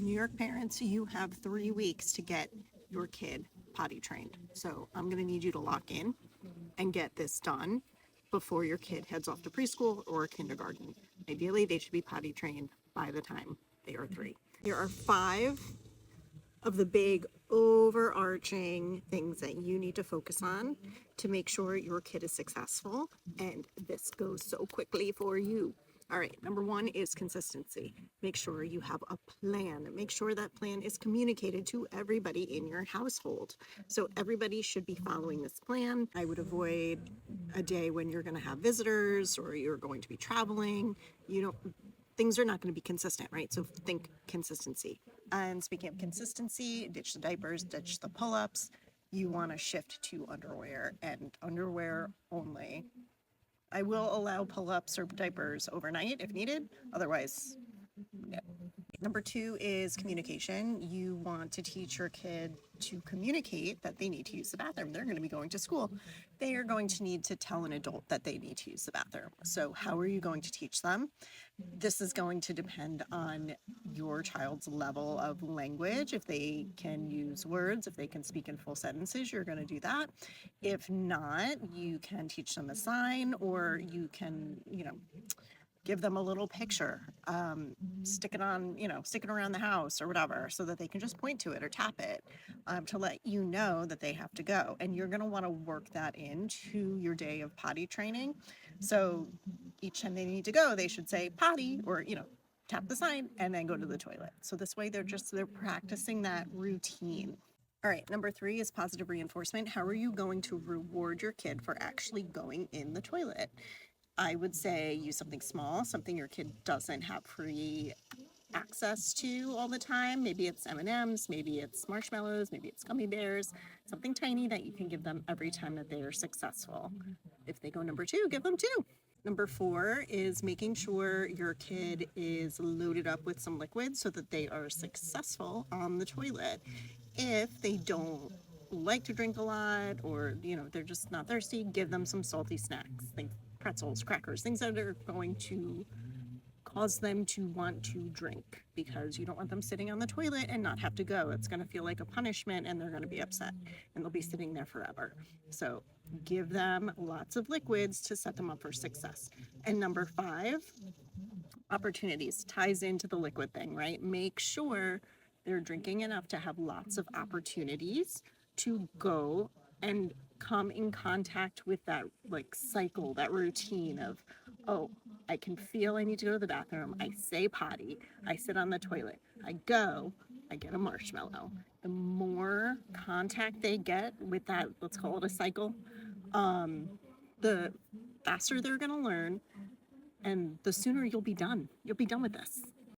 New York parents, you have 3 weeks to get your kid potty trained. So I'm going to need you to lock in and get this done before your kid heads off to preschool or kindergarten. Ideally, they should be potty trained by the time they are 3. There are 5 of the big overarching things that you need to focus on to make sure your kid is successful, and this goes so quickly for you. All right, number 1 is consistency. Make sure you have a plan. Make sure that plan is communicated to everybody in your household. So everybody should be following this plan. I would avoid a day when you're going to have visitors or you're going to be traveling. Things are not going to be consistent, right? So think consistency. And speaking of consistency, ditch the diapers, ditch the pull-ups. You want to shift to underwear and underwear only. I will allow pull-ups or diapers overnight if needed. Otherwise, no. Number 2 is communication. You want to teach your kid to communicate that they need to use the bathroom. They're going to be going to school. They are going to need to tell an adult that they need to use the bathroom. So how are you going to teach them? This is going to depend on your child's level of language. If they can use words, if they can speak in full sentences, you're going to do that. If not, you can teach them a sign, or you can, give them a little picture, stick it around the house or whatever, so that they can just point to it or tap it, to let you know that they have to go. And you're going to want to work that into your day of potty training. So each time they need to go, they should say potty, or, tap the sign and then go to the toilet. So this way they're practicing that routine. All right, number 3 is positive reinforcement. How are you going to reward your kid for actually going in the toilet? I would say use something small, something your kid doesn't have free access to all the time. Maybe it's M&Ms, maybe it's marshmallows, maybe it's gummy bears, something tiny that you can give them every time that they are successful. If they go number 2, give them 2. Number 4 is making sure your kid is loaded up with some liquid so that they are successful on the toilet. If they don't like to drink a lot, or they're just not thirsty, give them some salty snacks. Think pretzels, crackers, things that are going to cause them to want to drink, because you don't want them sitting on the toilet and not have to go. It's going to feel like a punishment, and they're going to be upset, and they'll be sitting there forever. So give them lots of liquids to set them up for success. And number 5, opportunities, ties into the liquid thing, right? Make sure they're drinking enough to have lots of opportunities to go and come in contact with that cycle, that routine of, oh, I can feel I need to go to the bathroom. I say potty. I sit on the toilet. I go. I get a marshmallow. The more contact they get with that, let's call it a cycle, the faster they're going to learn, and the sooner you'll be done. You'll be done with this.